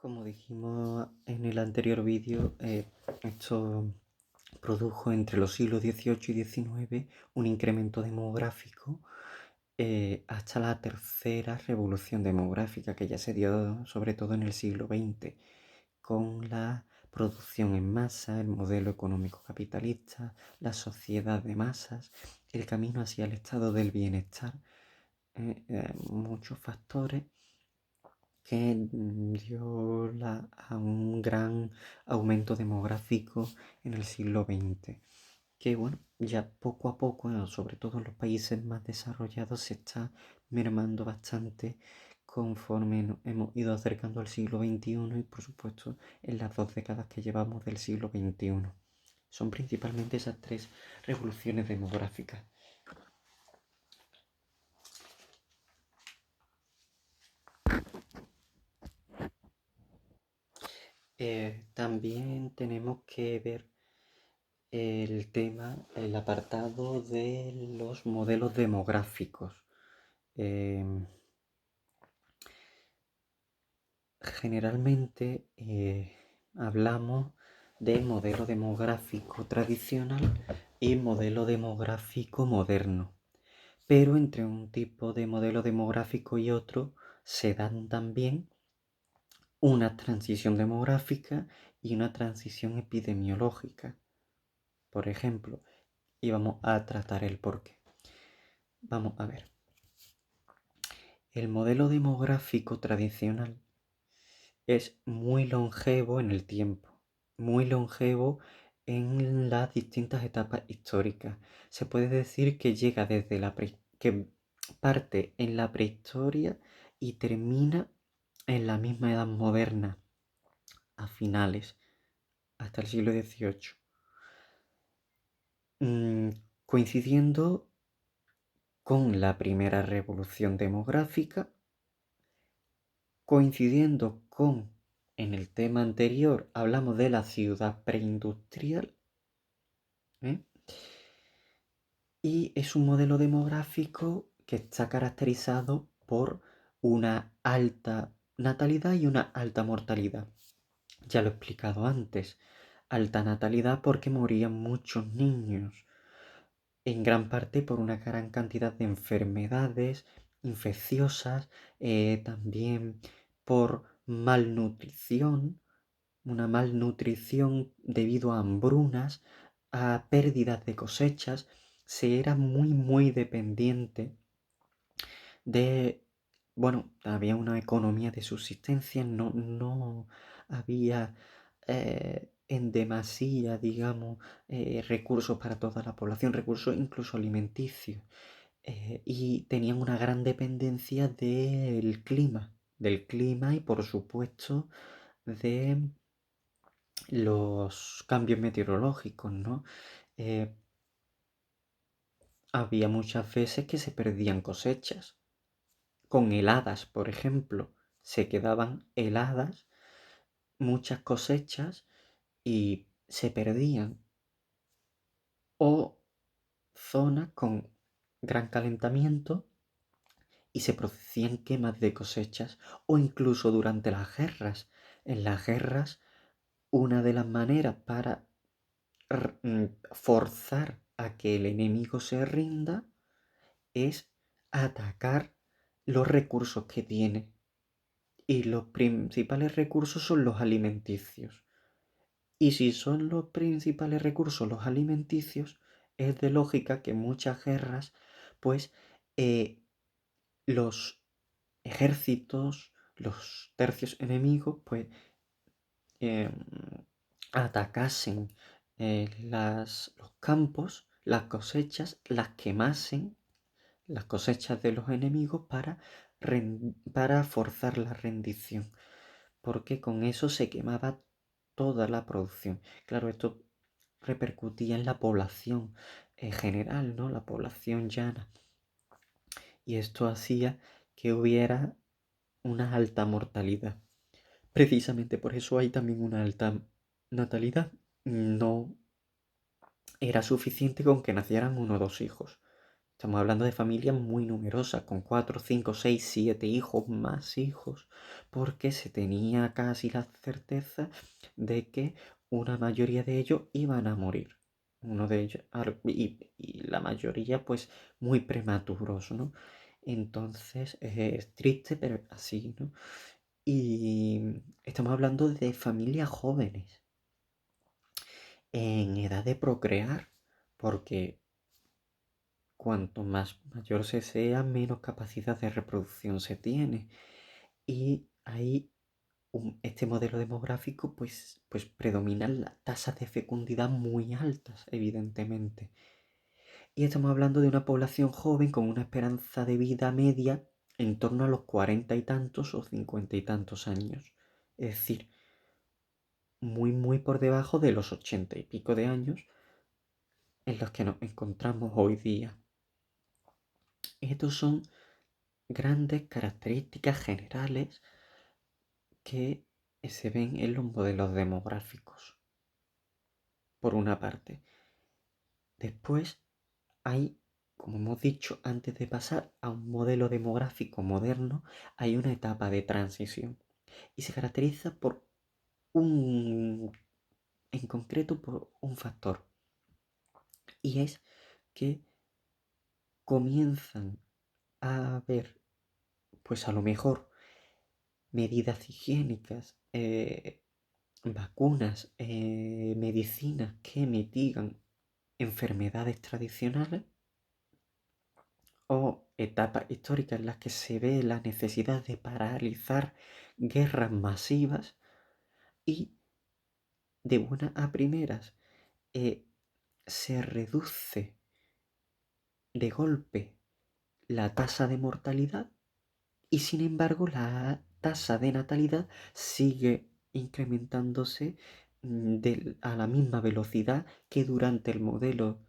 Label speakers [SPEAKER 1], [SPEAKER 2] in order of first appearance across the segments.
[SPEAKER 1] Como dijimos en el anterior vídeo, esto produjo entre los siglos XVIII y XIX un incremento demográfico hasta la tercera revolución demográfica, que ya se dio sobre todo en el siglo XX, con la producción en masa, el modelo económico capitalista, la sociedad de masas, el camino hacia el estado del bienestar, muchos factores que dio a un gran aumento demográfico en el siglo XX. Que bueno, ya poco a poco, sobre todo en los países más desarrollados, se está mermando bastante conforme nos hemos ido acercando al siglo XXI y por supuesto en las 2 décadas que llevamos del siglo XXI. Son principalmente esas 3 revoluciones demográficas. También tenemos que ver el apartado de los modelos demográficos. Generalmente hablamos de modelo demográfico tradicional y modelo demográfico moderno. Pero entre un tipo de modelo demográfico y otro se dan también una transición demográfica y una transición epidemiológica. Por ejemplo, y vamos a tratar el porqué. Vamos a ver. El modelo demográfico tradicional es muy longevo en el tiempo, muy longevo en las distintas etapas históricas. Se puede decir que llega desde que parte en la prehistoria y termina en la misma edad moderna, a finales, hasta el siglo XVIII. Coincidiendo con la primera revolución demográfica, coincidiendo con, en el tema anterior, hablamos de la ciudad preindustrial, ¿eh? Y es un modelo demográfico que está caracterizado por una alta natalidad y una alta mortalidad. Ya lo he explicado antes, alta natalidad porque morían muchos niños, en gran parte por una gran cantidad de enfermedades infecciosas, también por malnutrición, una malnutrición debido a hambrunas, a pérdidas de cosechas. Se era muy dependiente de, bueno, había una economía de subsistencia, no había en demasía, digamos, recursos para toda la población, recursos incluso alimenticios. Y tenían una gran dependencia del clima y por supuesto de los cambios meteorológicos, ¿no? Había muchas veces que se perdían cosechas. Con heladas, por ejemplo, se quedaban heladas muchas cosechas y se perdían. O zonas con gran calentamiento y se producían quemas de cosechas. O incluso durante las guerras. En las guerras, una de las maneras para forzar a que el enemigo se rinda es atacar los recursos que tiene. Y los principales recursos son los alimenticios. Y si son los principales recursos los alimenticios, es de lógica que en muchas guerras, pues, los ejércitos, los tercios enemigos, pues, eh, atacasen los campos, las cosechas, las quemasen, las cosechas de los enemigos para forzar la rendición, porque con eso se quemaba toda la producción. Claro, esto repercutía en la población general, ¿no? La población llana. Y esto hacía que hubiera una alta mortalidad. Precisamente por eso hay también una alta natalidad. No era suficiente con que nacieran 1 o 2 hijos. Estamos hablando de familias muy numerosas, con 4, 5, 6, 7 hijos, más hijos, porque se tenía casi la certeza de que una mayoría de ellos iban a morir. Uno de ellos, y la mayoría pues muy prematuros, ¿no? Entonces es triste, pero así, ¿no? Y estamos hablando de familias jóvenes, en edad de procrear, porque cuanto más mayor se sea, menos capacidad de reproducción se tiene. Y hay este modelo demográfico, pues predominan las tasas de fecundidad muy altas, evidentemente. Y estamos hablando de una población joven con una esperanza de vida media en torno a los 40 y tantos o 50 y tantos años. Es decir, muy por debajo de los 80 y pico de años en los que nos encontramos hoy día. Estos son grandes características generales que se ven en los modelos demográficos, por una parte. Después hay, como hemos dicho, antes de pasar a un modelo demográfico moderno, hay una etapa de transición y se caracteriza en concreto por un factor, y es que comienzan a haber, pues a lo mejor, medidas higiénicas, vacunas, medicinas que mitigan enfermedades tradicionales, o etapas históricas en las que se ve la necesidad de paralizar guerras masivas, y de buenas a primeras eh, se reduce de golpe la tasa de mortalidad, y sin embargo la tasa de natalidad sigue incrementándose a la misma velocidad que durante el modelo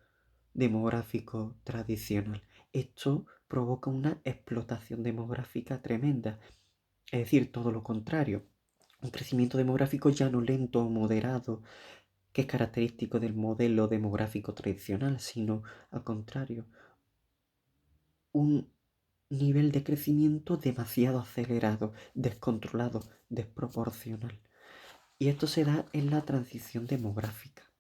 [SPEAKER 1] demográfico tradicional. Esto provoca una explotación demográfica tremenda, es decir, todo lo contrario. Un crecimiento demográfico ya no lento o moderado, que es característico del modelo demográfico tradicional, sino al contrario, un nivel de crecimiento demasiado acelerado, descontrolado, desproporcional. Y esto se da en la transición demográfica.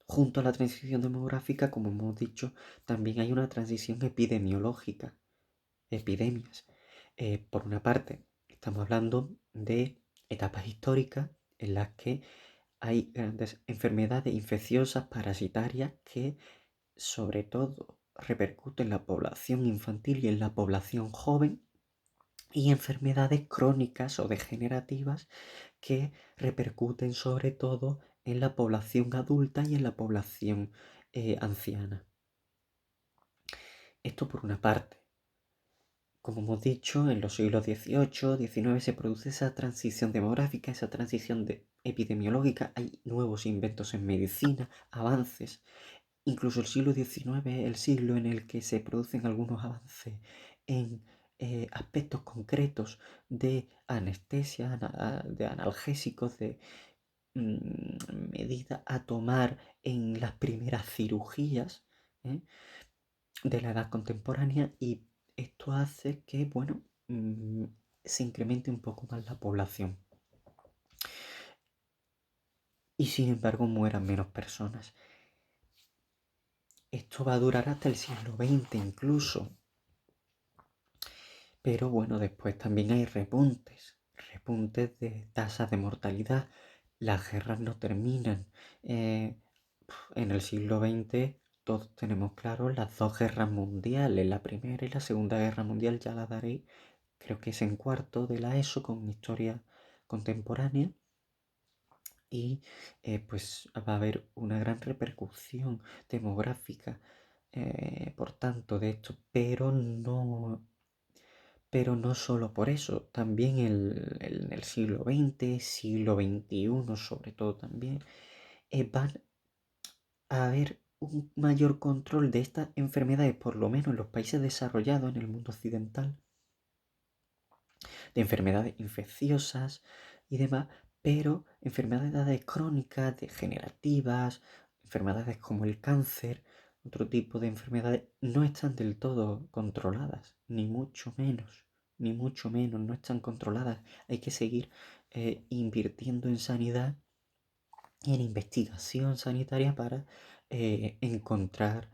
[SPEAKER 1] Junto a la transición demográfica, como hemos dicho, también hay una transición epidemiológica, epidemias. Por una parte, estamos hablando de etapas históricas en las que hay grandes enfermedades infecciosas, parasitarias, que sobre todo repercuten en la población infantil y en la población joven, y enfermedades crónicas o degenerativas que repercuten sobre todo en la población adulta y en la población anciana. Esto por una parte. Como hemos dicho, en los siglos XVIII, XIX se produce esa transición demográfica, esa transición epidemiológica, hay nuevos inventos en medicina, avances. Incluso el siglo XIX es el siglo en el que se producen algunos avances en aspectos concretos de anestesia, de analgésicos, de medidas a tomar en las primeras cirugías ¿eh? de la edad contemporánea, y esto hace que, bueno, se incremente un poco más la población. Y sin embargo mueran menos personas. Esto va a durar hasta el siglo XX incluso. Pero bueno, después también hay repuntes de tasas de mortalidad. Las guerras no terminan. En el siglo XX todos tenemos claro las dos guerras mundiales, la Primera y la Segunda Guerra Mundial, ya la daré, creo que es en cuarto de la ESO con historia contemporánea. Y pues va a haber una gran repercusión demográfica, por tanto, de esto, pero no solo por eso, también en el siglo XX, siglo XXI sobre todo también, van a haber un mayor control de estas enfermedades, por lo menos en los países desarrollados, en el mundo occidental, de enfermedades infecciosas y demás, pero enfermedades crónicas, degenerativas, enfermedades como el cáncer, otro tipo de enfermedades no están del todo controladas, ni mucho menos, no están controladas. Hay que seguir invirtiendo en sanidad y en investigación sanitaria para encontrar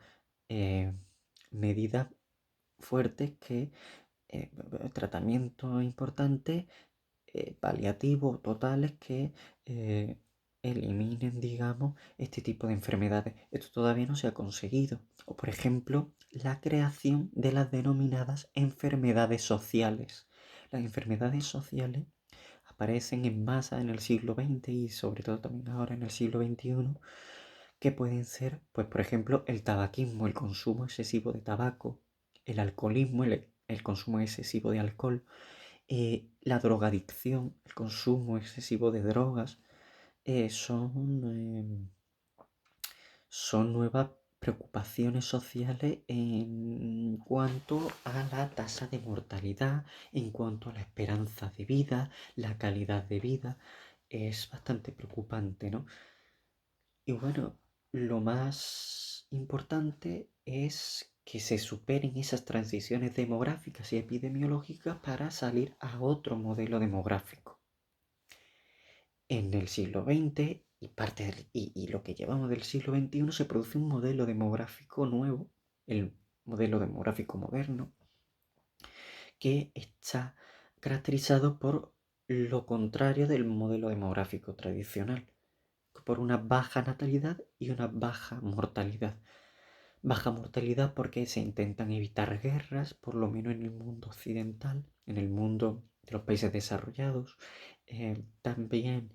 [SPEAKER 1] eh, medidas fuertes que tratamientos importantes, paliativos, totales, que eh, eliminen, digamos, este tipo de enfermedades. Esto todavía no se ha conseguido. O, por ejemplo, la creación de las denominadas enfermedades sociales. Las enfermedades sociales aparecen en masa en el siglo XX y sobre todo también ahora en el siglo XXI, que pueden ser, pues por ejemplo, el tabaquismo, el consumo excesivo de tabaco, el alcoholismo, el consumo excesivo de alcohol, la drogadicción, el consumo excesivo de drogas, eh, son, eh, son nuevas preocupaciones sociales en cuanto a la tasa de mortalidad, en cuanto a la esperanza de vida, la calidad de vida. Es bastante preocupante, ¿no? Y bueno, lo más importante es que se superen esas transiciones demográficas y epidemiológicas para salir a otro modelo demográfico. En el siglo XX y lo que llevamos del siglo XXI se produce un modelo demográfico nuevo, el modelo demográfico moderno, que está caracterizado por lo contrario del modelo demográfico tradicional, por una baja natalidad y una baja mortalidad. Baja mortalidad porque se intentan evitar guerras, por lo menos en el mundo occidental, en el mundo de los países desarrollados. También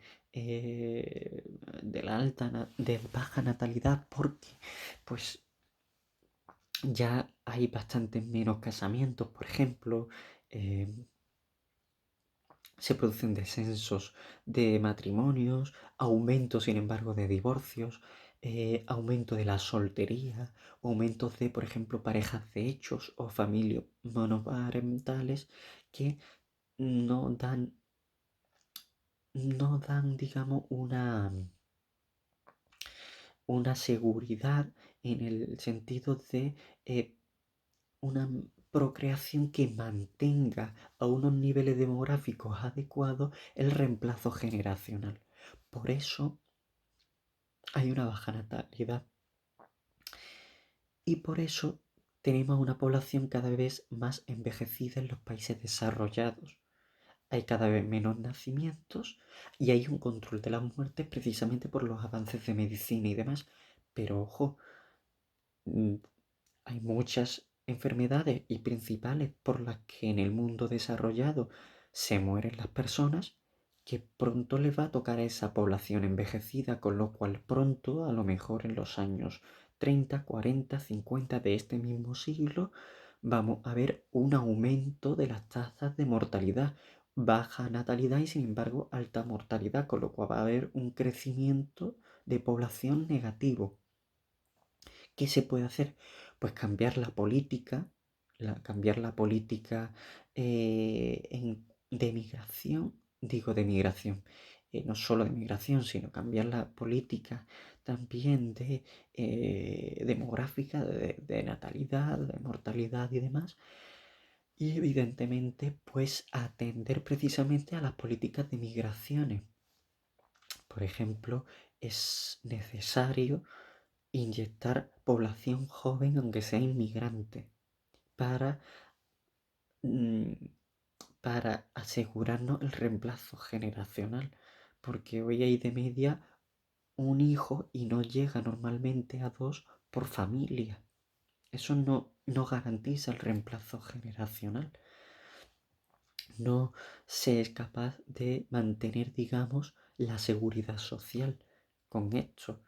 [SPEAKER 1] de baja natalidad porque pues ya hay bastantes menos casamientos, por ejemplo. eh, Se producen descensos de matrimonios, aumento, sin embargo, de divorcios, aumento de la soltería, aumentos de, por ejemplo, parejas de hechos o familias monoparentales que no dan, no dan, digamos, una seguridad en el sentido de una procreación que mantenga a unos niveles demográficos adecuados el reemplazo generacional. Por eso hay una baja natalidad y por eso tenemos una población cada vez más envejecida en los países desarrollados. Hay cada vez menos nacimientos y hay un control de las muertes precisamente por los avances de medicina y demás. Pero ojo, mm, hay muchas enfermedades y principales por las que en el mundo desarrollado se mueren las personas, que pronto les va a tocar a esa población envejecida, con lo cual pronto, a lo mejor en los años 30, 40, 50 de este mismo siglo, vamos a ver un aumento de las tasas de mortalidad, baja natalidad y sin embargo alta mortalidad, con lo cual va a haber un crecimiento de población negativo. ¿Qué se puede hacer? Pues cambiar la política de migración, digo de migración, no solo de migración, sino cambiar la política también de demográfica, de natalidad, de mortalidad y demás. Y evidentemente, pues atender precisamente a las políticas de migraciones. Por ejemplo, es necesario inyectar población joven, aunque sea inmigrante, para, mm, para asegurarnos el reemplazo generacional. Porque hoy hay de media un hijo y no llega normalmente a dos por familia. Eso no garantiza el reemplazo generacional. No se es capaz de mantener, digamos, la seguridad social con esto.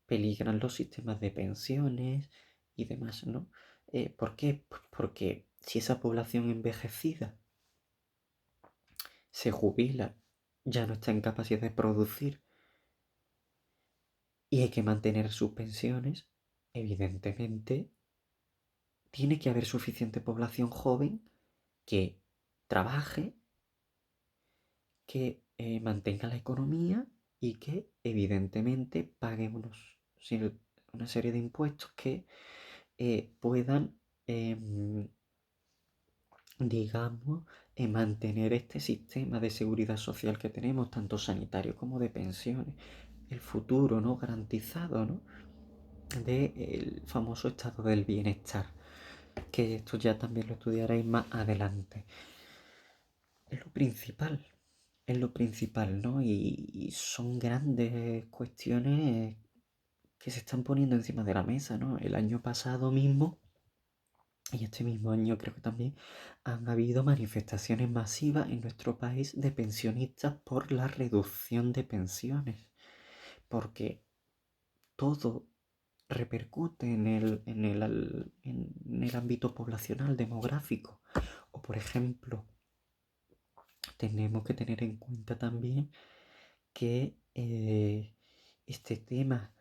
[SPEAKER 1] Peligran los sistemas de pensiones y demás, ¿no? ¿Por qué? Pues porque si esa población envejecida se jubila, ya no está en capacidad de producir y hay que mantener sus pensiones, evidentemente tiene que haber suficiente población joven que trabaje, que mantenga la economía y que evidentemente pague una serie de impuestos que puedan, digamos, mantener este sistema de seguridad social que tenemos, tanto sanitario como de pensiones, el futuro, ¿no? Garantizado, ¿no? Del famoso estado del bienestar, que esto ya también lo estudiaréis más adelante. Es lo principal, ¿no? Y son grandes cuestiones que se están poniendo encima de la mesa, ¿no? El año pasado mismo y este mismo año creo que también han habido manifestaciones masivas en nuestro país de pensionistas por la reducción de pensiones, porque todo repercute en el ámbito poblacional demográfico. O por ejemplo, tenemos que tener en cuenta también que este tema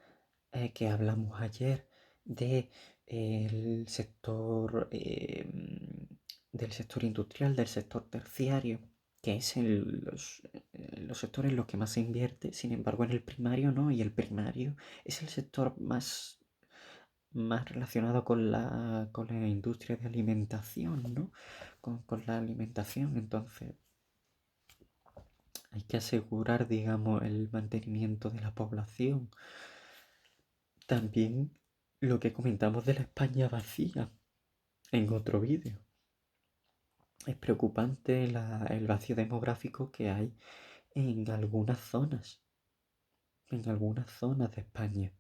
[SPEAKER 1] que hablamos ayer de el sector del sector industrial, del sector terciario, que es los sectores en los que más se invierte, sin embargo en el primario no, y el primario es el sector más relacionado con la industria de alimentación, ¿no? Con la alimentación, entonces hay que asegurar, digamos, el mantenimiento de la población. También lo que comentamos de la España vacía en otro vídeo. Es preocupante el vacío demográfico que hay en algunas zonas de España.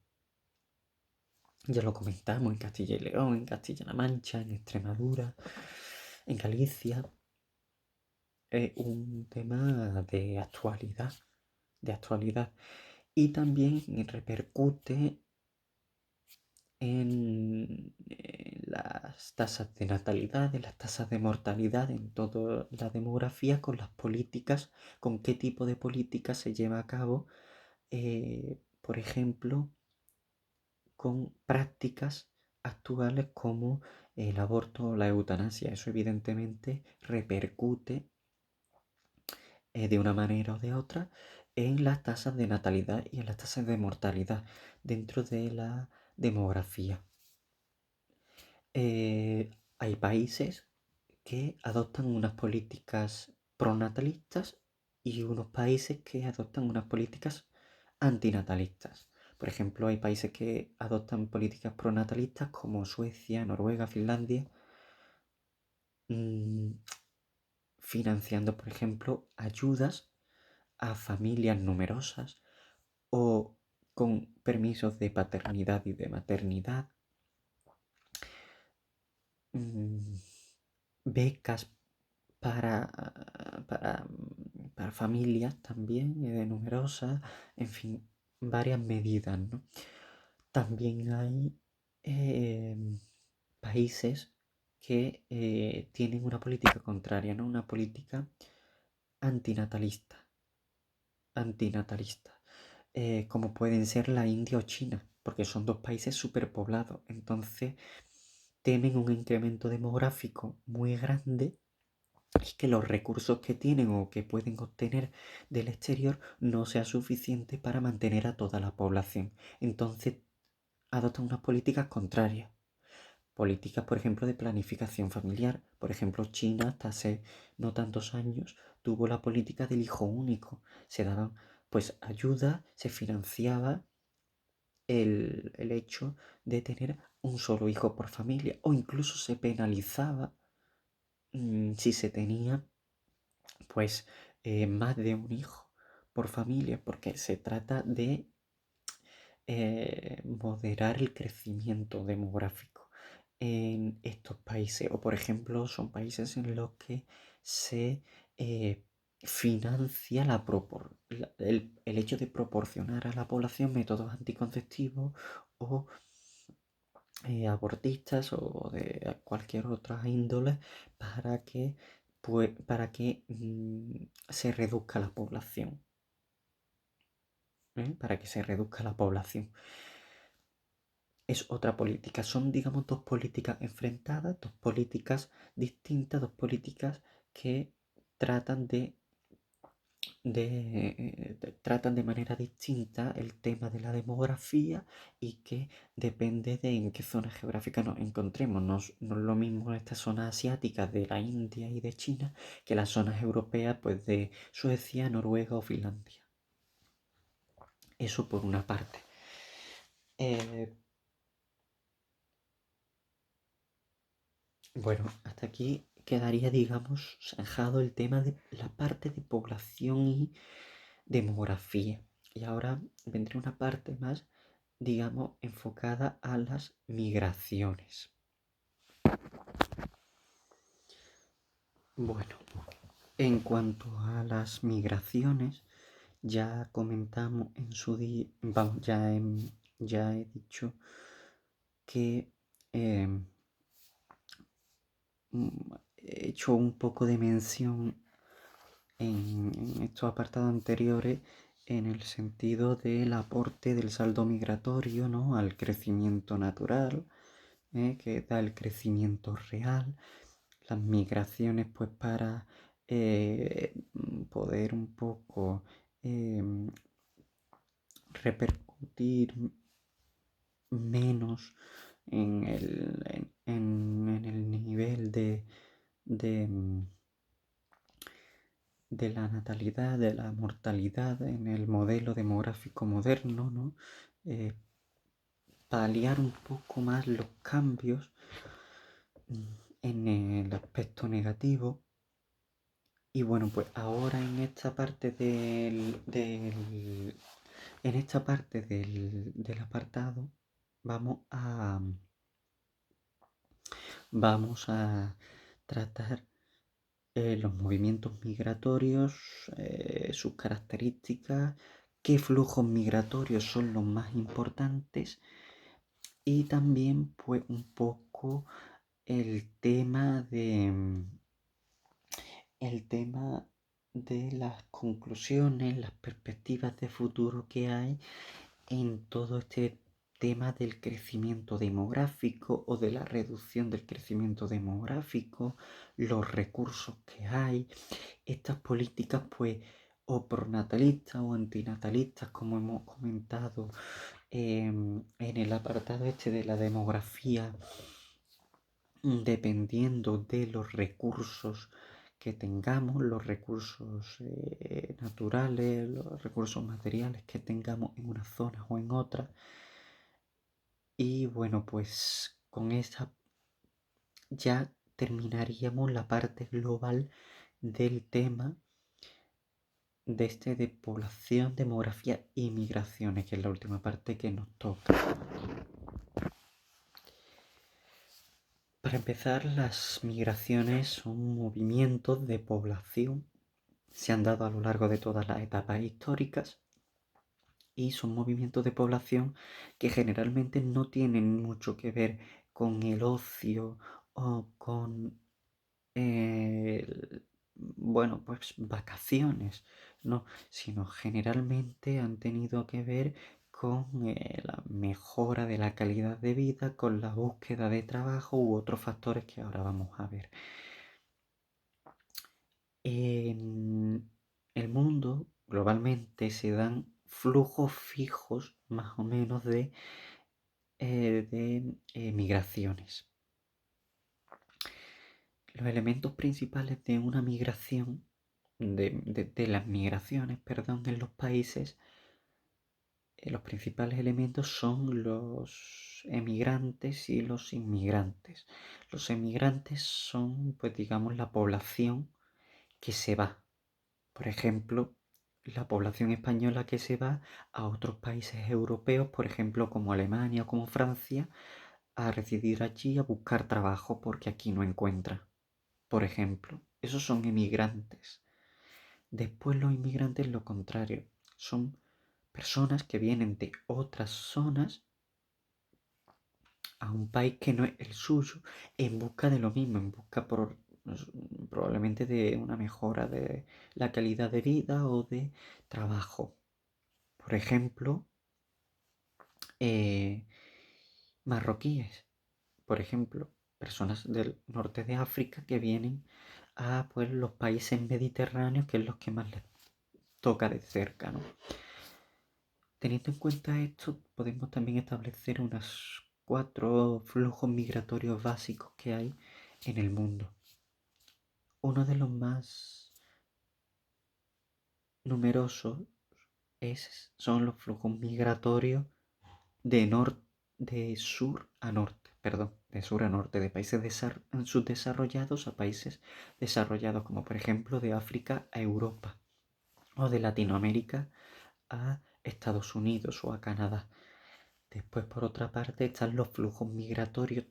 [SPEAKER 1] Ya lo comentamos en Castilla y León, en Castilla-La Mancha, en Extremadura, en Galicia. Es un tema de actualidad. Y también repercute en las tasas de natalidad, en las tasas de mortalidad, en toda la demografía, con las políticas, con qué tipo de políticas se lleva a cabo, por ejemplo, con prácticas actuales como el aborto o la eutanasia. Eso evidentemente repercute de una manera o de otra en las tasas de natalidad y en las tasas de mortalidad dentro de la demografía. Hay países que adoptan unas políticas pronatalistas y unos países que adoptan unas políticas antinatalistas. Por ejemplo, hay países que adoptan políticas pronatalistas como Suecia, Noruega, Finlandia, mm, financiando, por ejemplo, ayudas a familias numerosas o con permisos de paternidad y de maternidad, mm, becas para, para familias también numerosas, en fin, varias medidas, ¿no? También hay países que tienen una política contraria, ¿no? Una política antinatalista, antinatalista, como pueden ser la India o China, porque son dos países superpoblados, entonces tienen un incremento demográfico muy grande y que los recursos que tienen o que pueden obtener del exterior no sea suficiente para mantener a toda la población. Entonces adoptan unas políticas contrarias. Políticas, por ejemplo, de planificación familiar. Por ejemplo, China hasta hace no tantos años tuvo la política del hijo único. Se daban pues ayuda, se financiaba el hecho de tener un solo hijo por familia o incluso se penalizaba si se tenía pues más de un hijo por familia, porque se trata de moderar el crecimiento demográfico en estos países. O por ejemplo, son países en los que se financia el hecho de proporcionar a la población métodos anticonceptivos o abortistas o de cualquier otra índole para que se reduzca la población. Para que se reduzca la población. Es otra política. Son, digamos, dos políticas enfrentadas, dos políticas distintas, dos políticas que tratan de tratan de manera distinta el tema de la demografía y que depende de en qué zona geográfica nos encontremos. No es lo mismo estas zonas asiáticas de la India y de China que las zonas europeas pues de Suecia, Noruega o Finlandia. Eso por una parte. Bueno, hasta aquí quedaría, digamos, zanjado el tema de la parte de población y demografía. Y ahora vendrá una parte más, digamos, enfocada a las migraciones. Bueno, en cuanto a las migraciones, ya comentamos en su día, vamos, ya he dicho que he hecho un poco de mención en estos apartados anteriores en el sentido del aporte del saldo migratorio, ¿no?, al crecimiento natural, que da el crecimiento real, las migraciones pues para poder un poco repercutir menos en el nivel de, de la natalidad, de la mortalidad en el modelo demográfico moderno, ¿no? Paliar un poco más los cambios en el aspecto negativo. Y bueno, pues ahora en esta parte en esta parte del apartado vamos a tratar los movimientos migratorios, sus características, qué flujos migratorios son los más importantes y también pues un poco el tema de las conclusiones, las perspectivas de futuro que hay en todo este tema del crecimiento demográfico o de la reducción del crecimiento demográfico, los recursos que hay, estas políticas pues o pronatalistas o antinatalistas, como hemos comentado en el apartado este de la demografía, dependiendo de los recursos que tengamos, los recursos naturales, los recursos materiales que tengamos en una zona o en otra. Y bueno, pues con esta ya terminaríamos la parte global del tema de población, demografía y migraciones, que es la última parte que nos toca. Para empezar, las migraciones son movimientos de población, se han dado a lo largo de todas las etapas históricas y son movimientos de población que generalmente no tienen mucho que ver con el ocio o con, bueno, pues vacaciones, no, sino generalmente han tenido que ver con la mejora de la calidad de vida, con la búsqueda de trabajo u otros factores que ahora vamos a ver. En el mundo globalmente se dan flujos fijos más o menos de migraciones. Los elementos principales de una migración, de las migraciones, perdón, en los países, los principales elementos son los emigrantes y los inmigrantes. Los emigrantes son, pues digamos, la población que se va. Por ejemplo, la población española que se va a otros países europeos, por ejemplo, como Alemania o como Francia, a residir allí, a buscar trabajo porque aquí no encuentra. Por ejemplo, esos son emigrantes. Después los inmigrantes, lo contrario, son personas que vienen de otras zonas a un país que no es el suyo en busca de lo mismo, en busca probablemente de una mejora de la calidad de vida o de trabajo. Por ejemplo, marroquíes, por ejemplo, personas del norte de África que vienen a pues, los países mediterráneos, que es los que más les toca de cerca, ¿no? Teniendo en cuenta esto, podemos también establecer unos 4 flujos migratorios básicos que hay en el mundo. Uno de los más numerosos son los flujos migratorios de sur a norte, de países subdesarrollados a países desarrollados, como por ejemplo de África a Europa o de Latinoamérica a Estados Unidos o a Canadá. Después, por otra parte, están los flujos migratorios,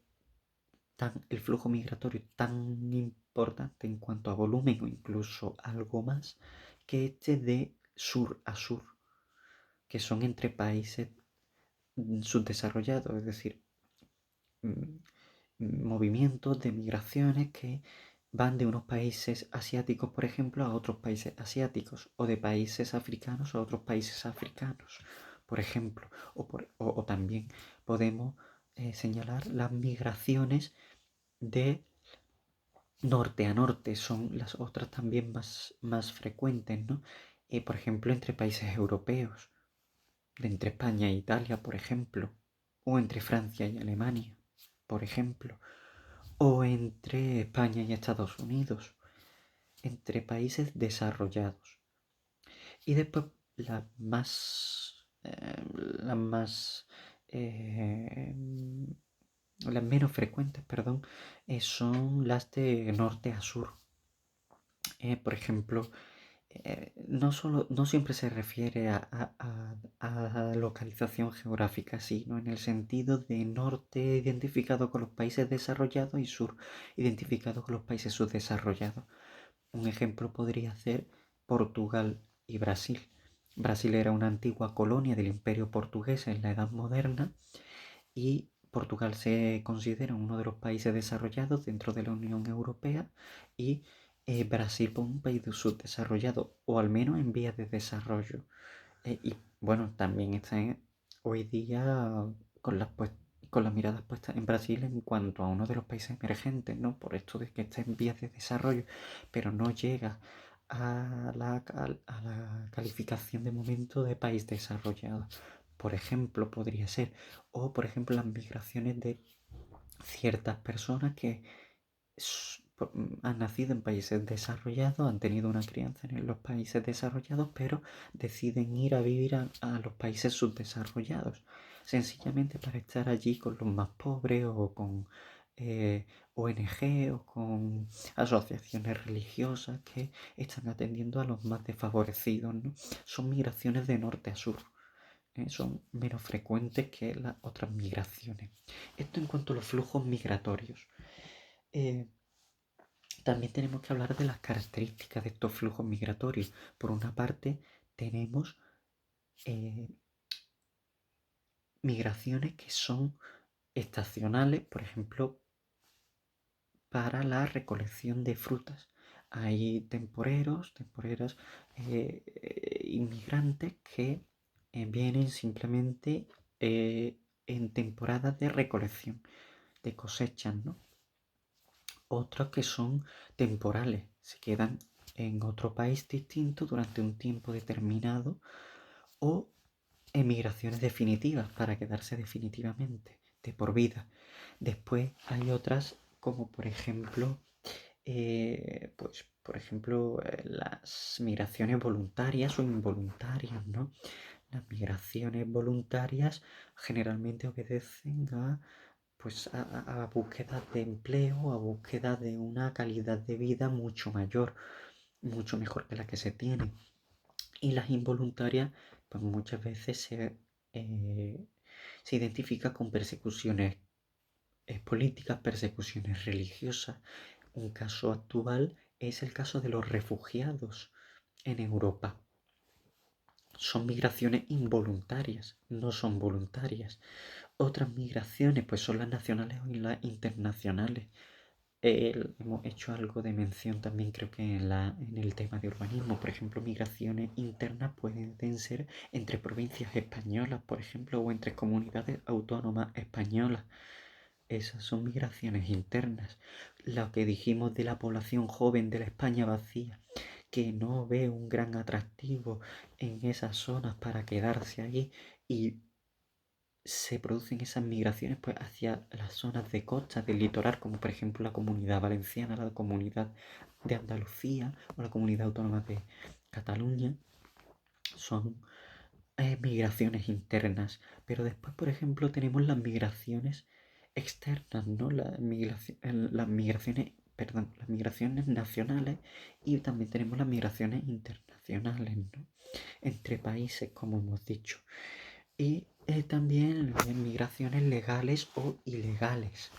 [SPEAKER 1] el flujo migratorio tan importante en cuanto a volumen o incluso algo más que este de sur a sur, que son entre países subdesarrollados, es decir, movimientos de migraciones que van de unos países asiáticos, por ejemplo, a otros países asiáticos, o de países africanos a otros países africanos, por ejemplo, o también podemos señalar las migraciones de norte a norte, son las otras también más frecuentes, ¿no? Por ejemplo, entre países europeos, entre España e Italia, por ejemplo, o entre Francia y Alemania, por ejemplo, o entre España y Estados Unidos, entre países desarrollados. Y después las menos frecuentes, perdón, son las de norte a sur. Por ejemplo, no siempre se refiere a localización geográfica, sino en el sentido de norte identificado con los países desarrollados y sur identificado con los países subdesarrollados. Un ejemplo podría ser Portugal y Brasil. Brasil era una antigua colonia del Imperio portugués en la Edad Moderna y Portugal se considera uno de los países desarrollados dentro de la Unión Europea y Brasil un país subdesarrollado o al menos en vías de desarrollo. Y bueno, también está hoy día con las miradas puestas en Brasil en cuanto a uno de los países emergentes, ¿no? Por esto de que está en vías de desarrollo, pero no llega a la calificación de momento de país desarrollado. Por ejemplo, podría ser, o por ejemplo las migraciones de ciertas personas que han nacido en países desarrollados, han tenido una crianza en los países desarrollados, pero deciden ir a vivir a los países subdesarrollados, sencillamente para estar allí con los más pobres o con ONG o con asociaciones religiosas que están atendiendo a los más desfavorecidos, ¿no? Son migraciones de norte a sur. Son menos frecuentes que las otras migraciones. Esto en cuanto a los flujos migratorios. También tenemos que hablar de las características de estos flujos migratorios. Por una parte, tenemos migraciones que son estacionales, por ejemplo, para la recolección de frutas. Hay temporeras, inmigrantes que vienen simplemente en temporadas de recolección, de cosechas, ¿no? Otros que son temporales, se quedan en otro país distinto durante un tiempo determinado o emigraciones definitivas para quedarse definitivamente, de por vida. Después hay otras como por ejemplo las migraciones voluntarias o involuntarias, ¿no? Las migraciones voluntarias generalmente obedecen a búsqueda de empleo, a búsqueda de una calidad de vida mucho mayor, mucho mejor que la que se tiene. Y las involuntarias, pues muchas veces se identifica con persecuciones políticas, persecuciones religiosas. Un caso actual es el caso de los refugiados en Europa. Son migraciones involuntarias, no son voluntarias. Otras migraciones pues son las nacionales o las internacionales. Hemos hecho algo de mención también creo que en el tema de urbanismo. Por ejemplo, migraciones internas pueden ser entre provincias españolas, por ejemplo, o entre comunidades autónomas españolas. Esas son migraciones internas. Lo que dijimos de la población joven de la España vacía, que no ve un gran atractivo en esas zonas para quedarse allí y se producen esas migraciones pues hacia las zonas de costa del litoral, como por ejemplo la Comunidad Valenciana, la Comunidad de Andalucía o la Comunidad Autónoma de Cataluña. Son migraciones internas, pero después, por ejemplo, tenemos las migraciones externas, ¿no? Las migraciones, perdón, las migraciones nacionales y también tenemos las migraciones internacionales, ¿no? Entre países, como hemos dicho. Y también las migraciones legales o ilegales,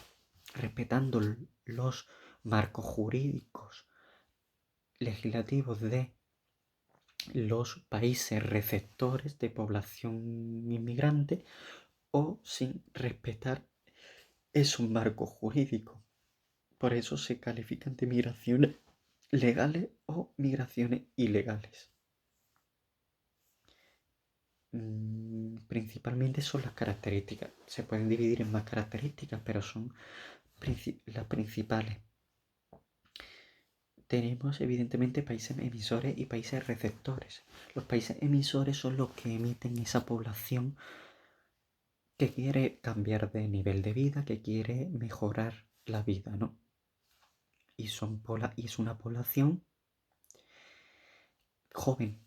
[SPEAKER 1] respetando los marcos jurídicos legislativos de los países receptores de población inmigrante o sin respetar esos marcos jurídicos. Por eso se califican de migraciones legales o migraciones ilegales. Principalmente son las características. Se pueden dividir en más características, pero son las principales. Tenemos evidentemente países emisores y países receptores. Los países emisores son los que emiten esa población que quiere cambiar de nivel de vida, que quiere mejorar la vida, ¿no? Y es una población joven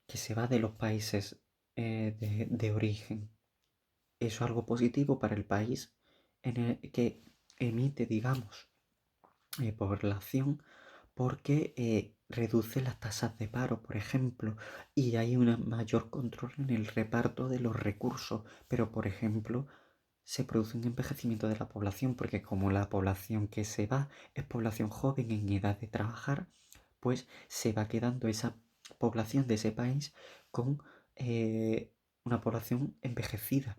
[SPEAKER 1] que se va de los países de origen. Eso es algo positivo para el país en el que emite, digamos, población porque reduce las tasas de paro, por ejemplo, y hay un mayor control en el reparto de los recursos. Pero, por ejemplo, se produce un envejecimiento de la población, porque como la población que se va es población joven en edad de trabajar, pues se va quedando esa población de ese país con una población envejecida,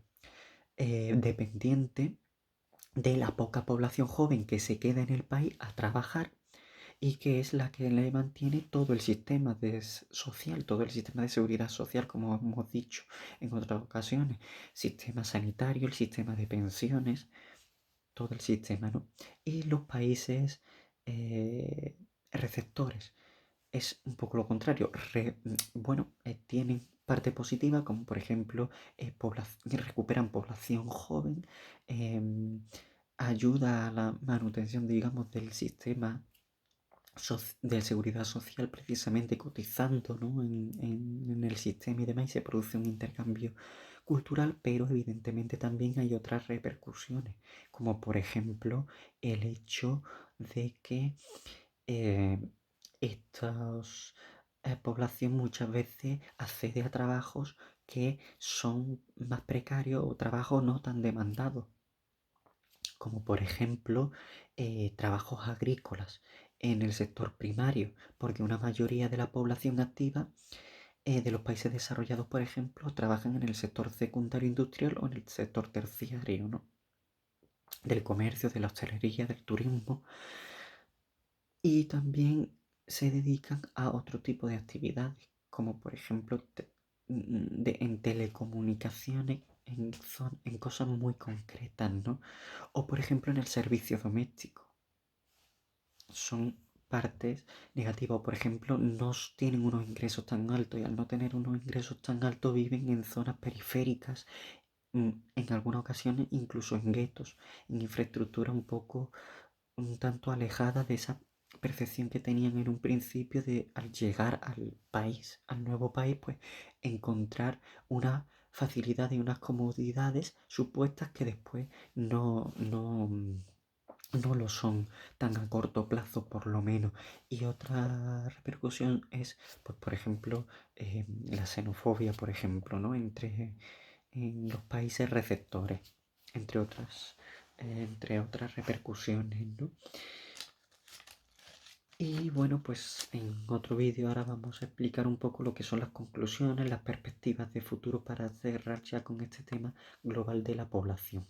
[SPEAKER 1] dependiente de la poca población joven que se queda en el país a trabajar y que es la que le mantiene todo el sistema social, todo el sistema de seguridad social, como hemos dicho en otras ocasiones, sistema sanitario, el sistema de pensiones, todo el sistema, ¿no? Y los países receptores es un poco lo contrario. Tienen parte positiva, como por ejemplo recuperan población joven, ayuda a la manutención, digamos, del sistema de seguridad social, precisamente cotizando, ¿no? en el sistema y demás, y se produce un intercambio cultural, pero evidentemente también hay otras repercusiones, como por ejemplo el hecho de que esta población muchas veces accede a trabajos que son más precarios o trabajos no tan demandados, como por ejemplo trabajos agrícolas en el sector primario, porque una mayoría de la población activa de los países desarrollados, por ejemplo, trabajan en el sector secundario industrial o en el sector terciario, ¿no? Del comercio, de la hostelería, del turismo, y también se dedican a otro tipo de actividades, como por ejemplo en telecomunicaciones, en cosas muy concretas, ¿no? O por ejemplo en el servicio doméstico. Son partes negativas. Por ejemplo, no tienen unos ingresos tan altos y al no tener unos ingresos tan altos viven en zonas periféricas, en algunas ocasiones incluso en guetos, en infraestructura un tanto alejada de esa percepción que tenían en un principio de al llegar al país, al nuevo país, pues encontrar una facilidad y unas comodidades supuestas que después no lo son tan a corto plazo por lo menos. Y otra repercusión es, pues por ejemplo, la xenofobia, por ejemplo, ¿no? En los países receptores, entre otras repercusiones, ¿no? Y bueno, pues en otro vídeo ahora vamos a explicar un poco lo que son las conclusiones, las perspectivas de futuro para cerrar ya con este tema global de la población.